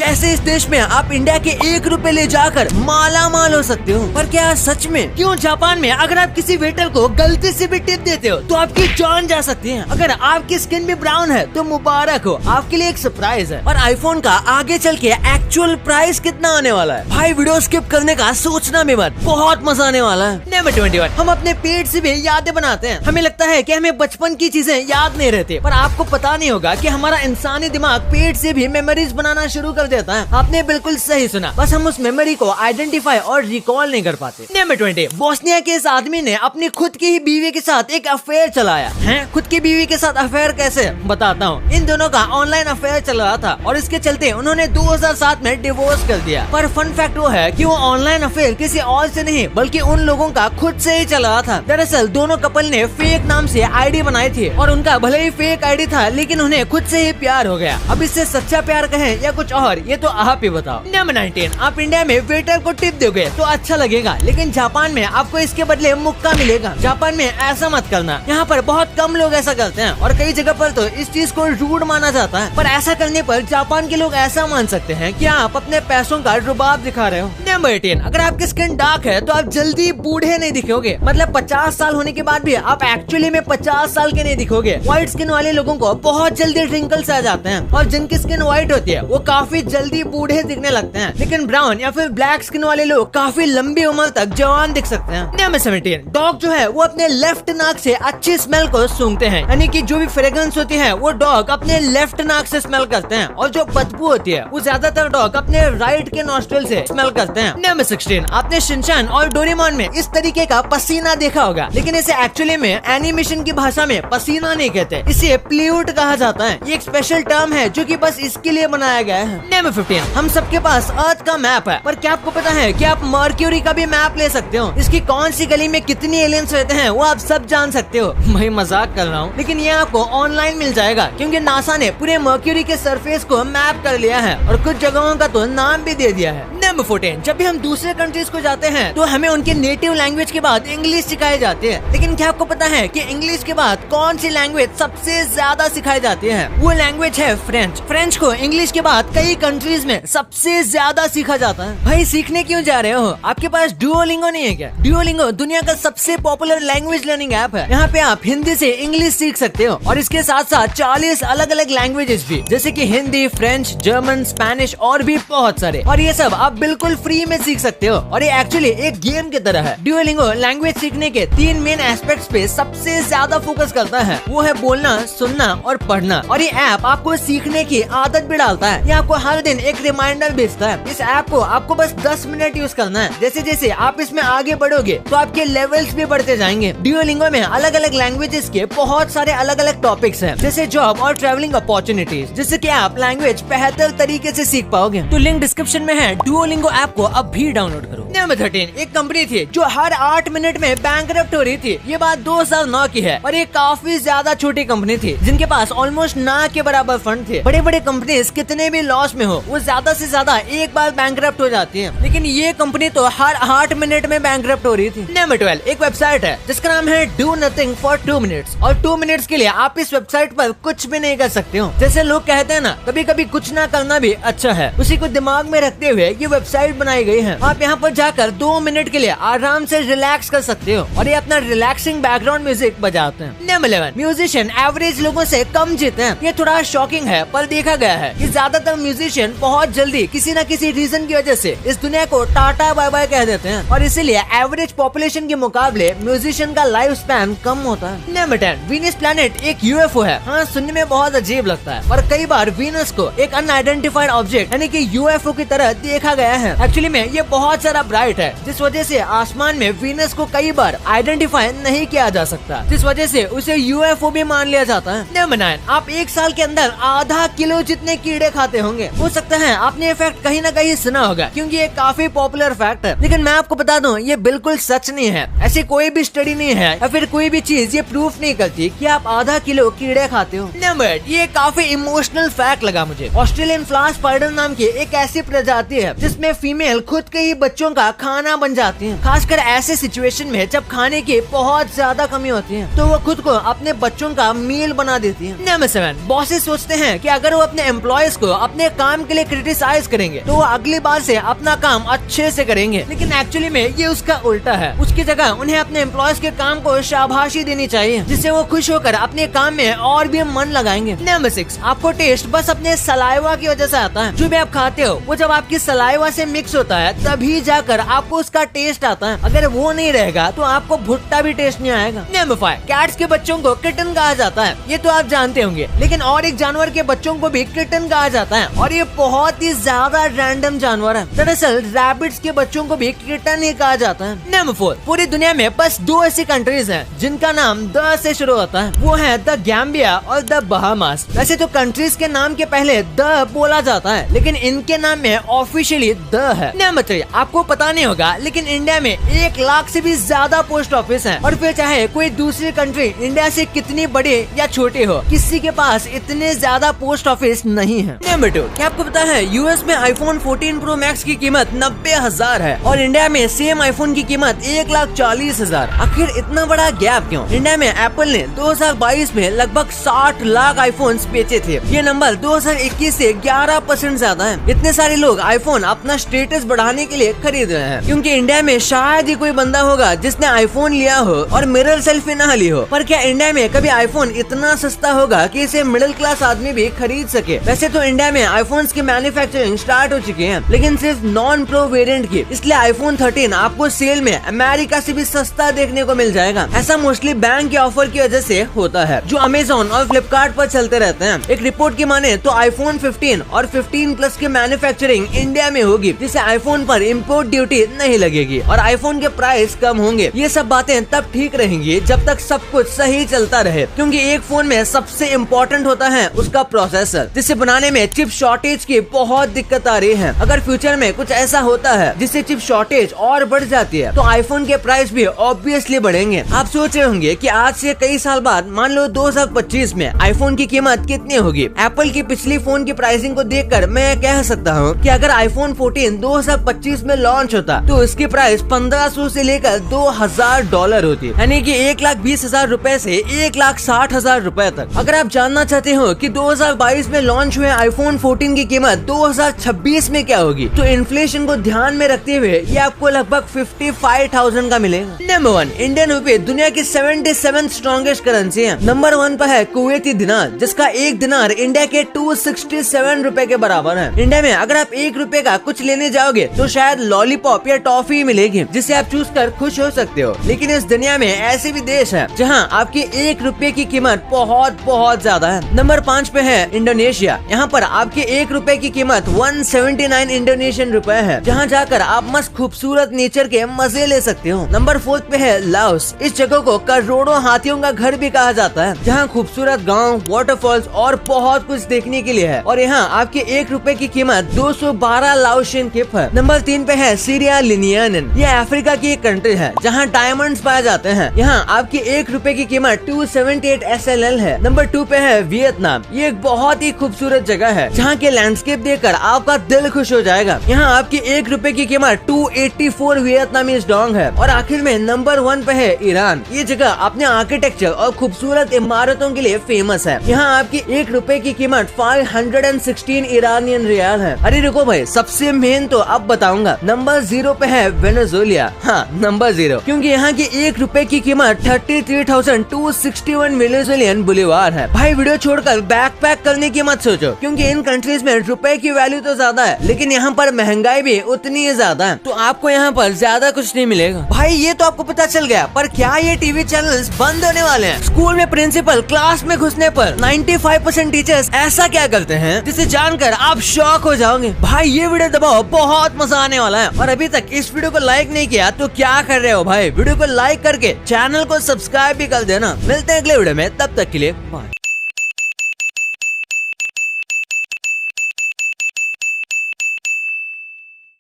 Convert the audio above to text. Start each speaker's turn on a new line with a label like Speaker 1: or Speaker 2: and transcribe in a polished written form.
Speaker 1: कैसे इस देश में आप इंडिया के 1 रुपए ले जाकर माला माल हो सकते हो। पर क्या सच में? क्यों जापान में अगर आप किसी वेटर को गलती से भी टिप देते हो तो आपकी जान जा सकती है। अगर आपकी स्किन भी ब्राउन है तो मुबारक हो, आपके लिए एक सरप्राइज है। और आईफोन का आगे चल के एक्चुअल प्राइस कितना आने वाला है भाई, वीडियो स्किप करने का सोचना भी मत, बहुत मजा आने वाला है। नंबर 21, हम अपने पेट से भी यादें बनाते हैं। हमें लगता है कि हमें बचपन की चीजें याद नहीं रहती, पर आपको पता नहीं होगा कि हमारा इंसानी दिमाग पेट से भी मेमोरीज बनाना शुरू कर देता है। आपने बिल्कुल सही सुना, बस हम उस मेमोरी को आइडेंटिफाई और रिकॉल नहीं कर पाते। नंबर 20, बोस्निया के इस आदमी ने अपनी खुद की ही बीवी के साथ एक अफेयर चलाया है। खुद की बीवी के साथ अफेयर कैसे, बताता हूँ। इन दोनों का ऑनलाइन अफेयर चल रहा था और इसके चलते उन्होंने 2007 में डिवोर्स कर दिया। पर फन फैक्ट वो है कि वो ऑनलाइन अफेयर किसी और से नहीं बल्कि उन लोगों का खुद से ही चल रहा था। दरअसल दोनों कपल ने फेक नाम से आईडी बनाई थी और उनका भले ही फेक आईडी था लेकिन उन्हें खुद से ही प्यार हो गया। अब इससे सच्चा प्यार कहें या कुछ और, ये तो आप ही बताओ। नंबर 19, आप इंडिया में वेटर को टिप दोगे तो अच्छा लगेगा, लेकिन जापान में आपको इसके बदले मुक्का मिलेगा। जापान में ऐसा मत करना, यहाँ पर बहुत कम लोग ऐसा करते हैं और कई जगह पर तो इस चीज को रूड माना जाता है। पर ऐसा करने पर जापान के लोग ऐसा मान सकते हैं कि आप अपने पैसों का रुबाब दिखा रहे हो। नंबर 18, अगर आपकी स्किन डार्क है तो आप जल्दी बूढ़े नहीं दिखोगे। मतलब 50 साल होने के बाद भी आप एक्चुअली में 50 साल के नहीं दिखोगे। व्हाइट स्किन वाले लोगों को बहुत जल्दी रिंकल्स आ जाते हैं और जिनकी स्किन व्हाइट होती है वो काफी जल्दी बूढ़े दिखने लगते हैं। लेकिन ब्राउन या फिर ब्लैक स्किन वाले लोग काफी लंबी उम्र तक जवान दिख सकते हैं। नंबर 17, डॉग जो है वो अपने लेफ्ट नाक से अच्छी स्मेल को सूंघते हैं, यानी कि जो भी फ्रेग्रेंस होती है वो डॉग अपने लेफ्ट नाक से स्मेल करते हैं और जो बदबू होती है वो ज्यादातर डॉग अपने राइट के नॉस्ट्रिल से स्मेल करते हैं। नंबर 16, आपने शिनचैन और डोरेमोन में इस तरीके का पसीना देखा होगा, लेकिन इसे एक्चुअली में एनिमेशन की भाषा में पसीना नहीं कहते, इसे प्ल्यूट कहा जाता है। ये एक स्पेशल टर्म है जो कि बस इसके लिए बनाया गया है। नंबर 15, हम सबके पास अर्थ का मैप है, पर क्या आपको पता है कि आप मर्क्यूरी का भी मैप ले सकते हो? इसकी कौन सी गली में कितनी एलियंस रहते हैं वो आप सब जान सकते हो। मैं मजाक कर रहा हूँ, लेकिन ये आपको ऑनलाइन मिल जाएगा क्योंकि नासा ने पूरे मर्क्यूरी के सरफेस को मैप कर लिया है और कुछ जगहों का तो नाम भी दे दिया है। नंबर 14, जब भी हम दूसरे कंट्रीज को जाते हैं तो हमें उनके नेटिव लैंग्वेज के बाद इंग्लिश सिखाई जाती है, लेकिन क्या आपको पता है कि इंग्लिश के बाद कौन सी लैंग्वेज सबसे ज्यादा सिखाई जाती है? वो लैंग्वेज है फ्रेंच। फ्रेंच को इंग्लिश के बाद कई कंट्रीज में सबसे ज्यादा सीखा जाता है। भाई सीखने क्यों जा रहे हो? आपके पास डुओलिंगो नहीं है क्या? डुओलिंगो दुनिया का सबसे पॉपुलर लैंग्वेज लर्निंग ऐप है। यहाँ पे आप हिंदी से इंग्लिश सीख सकते हो और इसके साथ साथ 40 अलग अलग लैंग्वेजेस भी, जैसे कि हिंदी, फ्रेंच, जर्मन, स्पेनिश और भी बहुत सारे। और ये सब आप बिल्कुल फ्री में सीख सकते हो और ये एक्चुअली एक गेम की तरह है। डुओलिंगो लैंग्वेज सीखने के 3 मेन एस्पेक्ट्स पे सबसे ज्यादा फोकस करता है, वो है बोलना, सुनना और पढ़ना। और ये ऐप आपको सीखने की आदत भी डालता है। ये आपको हर दिन एक रिमाइंडर भेजता है। इस ऐप को आपको बस 10 मिनट यूज करना है। जैसे जैसे आप इसमें आगे बढ़ोगे तो आपके लेवल्स भी बढ़ते जाएंगे। डुओलिंगो में अलग अलग लैंग्वेजेस के बहुत सारे अलग अलग टॉपिक्स हैं, जैसे जॉब और ट्रैवलिंग अपॉर्चुनिटीज, जिससे कि आप लैंग्वेज बेहतर तरीके से सीख पाओगे। तो लिंक डिस्क्रिप्शन में है। डुओलिंगो ऐप को अब भी डाउनलोड करो। नंबर 13, एक कंपनी थी जो हर 8 मिनट में बैंकरप्ट हो रही थी। ये बात 2009 की है और ये काफी ज्यादा छोटी कंपनी थी जिनके पास ऑलमोस्ट ना के बराबर फंड थे। बड़े बड़े कंपनीज कितने भी लॉस में हो वो ज्यादा से ज्यादा एक बार बैंकरप्ट हो जाती है, लेकिन ये कंपनी तो हर 8 मिनट में बैंकरप्ट हो रही थी। नंबर 12, एक वेबसाइट है जिसका नाम है डू नथिंग फॉर 2 मिनट्स और 2 मिनट्स के लिए आप इस वेबसाइट पर कुछ भी नहीं कर सकते हो। जैसे लोग कहते हैं ना, कभी कभी कुछ ना करना भी अच्छा है, उसी को दिमाग में रखते हुए ये वेबसाइट बनाई गई है। आप यहाँ पर जाकर 2 मिनट के लिए आराम से रिलैक्स कर सकते हो और ये अपना रिलैक्सिंग बैकग्राउंड म्यूजिक बजाते हैं। नंबर 11, म्यूजिशियन एवरेज लोगों से कम जीते हैं। ये थोड़ा शॉकिंग है, पर देखा गया है कि ज्यादातर म्यूजिशियन बहुत जल्दी किसी न किसी रीजन की वजह से इस दुनिया को टाटा बाय बाय कह देते हैं और इसीलिए एवरेज पॉपुलेशन के मुकाबले म्यूजिशियन का लाइफ स्पैन कम होता है। नंबर 10, वीनस प्लैनेट एक यूएफओ है। हाँ, सुनने में बहुत अजीब लगता है, और कई बार वीनस को एक अनआइडेंटिफाइड ऑब्जेक्ट यानी कि यूएफओ की तरह देखा गया है। एक्चुअली में ये बहुत सारा ब्राइट है, जिस वजह से आसमान में वीनस को कई बार आइडेंटिफाई नहीं किया जा सकता, जिस वजह से उसे यूएफओ भी मान लिया जाता है। नंबर 9, आप एक साल के अंदर आधा किलो जितने कीड़े खाते होंगे। हो सकता है आपने ये फैक्ट कहीं ना कहीं सुना होगा क्योंकि ये काफी पॉपुलर फैक्ट है, लेकिन मैं आपको बता दूं ये बिल्कुल सच नहीं है। ऐसी कोई भी स्टडी नहीं है या फिर कोई भी चीज ये प्रूफ नहीं करती कि आप आधा किलो कीड़े खाते हो। नंबर 8, ये काफी इमोशनल फैक्ट लगा मुझे। ऑस्ट्रेलियन फ्लावर स्पाइडर नाम की एक ऐसी प्रजाति है जिसमें फीमेल खुद के ही बच्चों का खाना बन जाती है। खासकर ऐसे सिचुएशन में जब खाने की बहुत ज्यादा कमी होती है तो वो खुद को अपने बच्चों का मील बना देती है। नंबर 7, बॉसेस सोचते हैं कि अगर वो अपने एम्प्लॉयज को अपने काम काम के लिए क्रिटिसाइज करेंगे तो वो अगली बार से अपना काम अच्छे से करेंगे, लेकिन एक्चुअली में ये उसका उल्टा है। उसकी जगह उन्हें अपने एम्प्लॉयज के काम को शाबाशी देनी चाहिए, जिससे वो खुश होकर अपने काम में और भी मन लगाएंगे। नंबर 6, आपको टेस्ट बस अपने सलाइवा की वजह से आता है। जो भी आप खाते हो वो जब आपकी सलाइवा से मिक्स होता है तभी जाकर आपको उसका टेस्ट आता है। अगर वो नहीं रहेगा तो आपको भुट्टा भी टेस्ट नहीं आएगा। नंबर 5, कैट्स के बच्चों को किटन कहा जाता है, ये तो आप जानते होंगे, लेकिन और एक जानवर के बच्चों को भी किटन कहा जाता है और ये बहुत ही ज्यादा रैंडम जानवर है। दरअसल रैबिट्स के बच्चों को भी किटन ही कहा जाता है। नंबर 4, पूरी दुनिया में बस 2 ऐसी कंट्रीज हैं जिनका नाम द से शुरू होता है, वो है द गैम्बिया और द बहामास। वैसे तो कंट्रीज के नाम के पहले द बोला जाता है, लेकिन इनके नाम में ऑफिशियली द है। नंबर 3, आपको पता नहीं होगा लेकिन इंडिया में 1 लाख से भी ज्यादा पोस्ट ऑफिस है, और फिर चाहे कोई दूसरी कंट्री इंडिया से कितनी बड़ी या छोटी हो, किसी के पास इतने ज्यादा पोस्ट ऑफिस नहीं है। नंबर 2, क्या आपको पता है यूएस में आईफोन 14 प्रो मैक्स की कीमत 90,000 है और इंडिया में सेम आईफोन की कीमत 1,40,000। आखिर इतना बड़ा गैप क्यों? इंडिया में एप्पल ने 2022 में लगभग 60 लाख आईफोन बेचे थे। ये नंबर 2021 से 11% ज्यादा है। इतने सारे लोग आईफोन अपना स्टेटस बढ़ाने के लिए खरीद रहे हैं, क्योंकि इंडिया में शायद ही कोई बंदा होगा जिसने आईफोन लिया हो और मिरर सेल्फी ना ली हो। पर क्या इंडिया में कभी आईफोन इतना सस्ता होगा कि इसे मिडिल क्लास आदमी भी खरीद सके? वैसे तो इंडिया में आईफोन्स की मैन्युफैक्चरिंग स्टार्ट हो चुकी है, लेकिन सिर्फ नॉन प्रो वेरिएंट की, इसलिए आईफोन 13 आपको सेल में अमेरिका से भी सस्ता देखने को मिल जाएगा। ऐसा मोस्टली बैंक के ऑफर की वजह से होता है, जो अमेजोन और फ्लिपकार्ट पर चलते रहते हैं। एक रिपोर्ट की माने तो आईफोन 15 और 15 प्लस की मैन्युफैक्चरिंग इंडिया में होगी, जिससे आईफोन पर इम्पोर्ट ड्यूटी नहीं लगेगी और आईफोन के प्राइस कम होंगे। ये सब बातें तब ठीक रहेंगी जब तक सब कुछ सही चलता रहे, क्योंकि एक फोन में सबसे इम्पोर्टेंट होता है उसका प्रोसेसर, जिसे बनाने में चिप शॉर्टेज की बहुत दिक्कत आ रही है। अगर फ्यूचर में कुछ ऐसा होता है जिससे चिप शॉर्टेज और बढ़ जाती है तो आईफोन के प्राइस भी ऑब्वियसली बढ़ेंगे। आप सोच रहे होंगे कि आज से कई साल बाद मान लो 2025 में आईफोन की कीमत कितनी होगी। एप्पल की पिछली फोन की प्राइसिंग को देखकर मैं कह सकता हूँ कि अगर आईफोन 14 2025 में लॉन्च होता तो इसकी प्राइस 1500 से लेकर $2,000 होती, यानी कि 1,20,000 रूपए से 1,60,000 रूपए तक। अगर आप जानना चाहते हो कि 2022 में लॉन्च हुए आईफोन 14 की कीमत 2026 में क्या होगी, तो इन्फ्लेशन को ध्यान में रखते हुए ये आपको लगभग 55,000 का मिलेगा। नंबर 1, इंडियन रुपए दुनिया की 77 स्ट्रॉन्गेस्ट करेंसी है। नंबर 1 पर है कुवैती दिनार, जिसका 1 दिनार इंडिया के 267 रूपए के बराबर है। इंडिया में अगर आप 1 रुपए का कुछ लेने जाओगे तो शायद लॉलीपॉप या टॉफी मिलेगी, जिसे आप चूज कर खुश हो सकते हो। लेकिन इस दुनिया में ऐसे भी देश है जहाँ आपके 1 रुपए की कीमत बहुत ज्यादा है। नंबर 5 पे है इंडोनेशिया। यहाँ पर आपके 1 रुपए की कीमत 179 इंडोनेशियन रुपए है, जहाँ जाकर आप मस्त खूबसूरत नेचर के मजे ले सकते हो। नंबर 4 पे है लाओस। इस जगह को करोड़ों हाथियों का घर भी कहा जाता है, जहाँ खूबसूरत गांव, वाटरफॉल्स और बहुत कुछ देखने के लिए है, और यहाँ आपके 1 रुपए की कीमत 212 लाओशियन किप है। नंबर 3 पे है सीरिया लिनियन। ये अफ्रीका की एक कंट्री है जहाँ डायमंड्स पाए जाते हैं। यहाँ आपके 1 रुपए की कीमत 278 SLL है। नंबर 2 पे है वियतनाम। ये एक बहुत ही खूबसूरत जगह है जहाँ के लैंडस्केप देखकर आपका दिल खुश हो जाएगा। यहाँ आपकी 1 रुपए की कीमत 284 वियतनामीज डोंग है। और आखिर में नंबर 1 पे है ईरान। ये जगह अपने आर्किटेक्चर और खूबसूरत इमारतों के लिए फेमस है। यहाँ आपकी 1 रुपए की कीमत 516 ईरानियन रियाल है। अरे रुको भाई, सबसे मेन तो अब बताऊंगा। नंबर 0 पे है वेनेजुएला। हाँ, नंबर 0, क्योंकि यहाँ की 1 रुपए की कीमत 33,261 वेनेजुएलियन बोलीवार है। भाई वीडियो छोड़कर बैक पैक करने की मत सोचो, क्योंकि इन कंट्रीज में रुपए की वैल्यू तो ज्यादा है, लेकिन यहाँ पर महंगाई भी उतनी ही ज्यादा है, तो आपको यहाँ पर ज्यादा कुछ नहीं मिलेगा। भाई ये तो आपको पता चल गया, पर क्या ये टीवी चैनल्स बंद होने वाले हैं? स्कूल में प्रिंसिपल क्लास में घुसने पर 95% टीचर्स ऐसा क्या करते हैं जिसे जानकर आप शॉक हो जाओगे। भाई ये वीडियो दबाओ, बहुत मजा आने वाला है। और अभी तक इस वीडियो को लाइक नहीं किया तो क्या कर रहे हो भाई? वीडियो को लाइक करके चैनल को सब्सक्राइब भी कर देना। मिलते हैं अगले वीडियो में, तब तक के लिए बाय।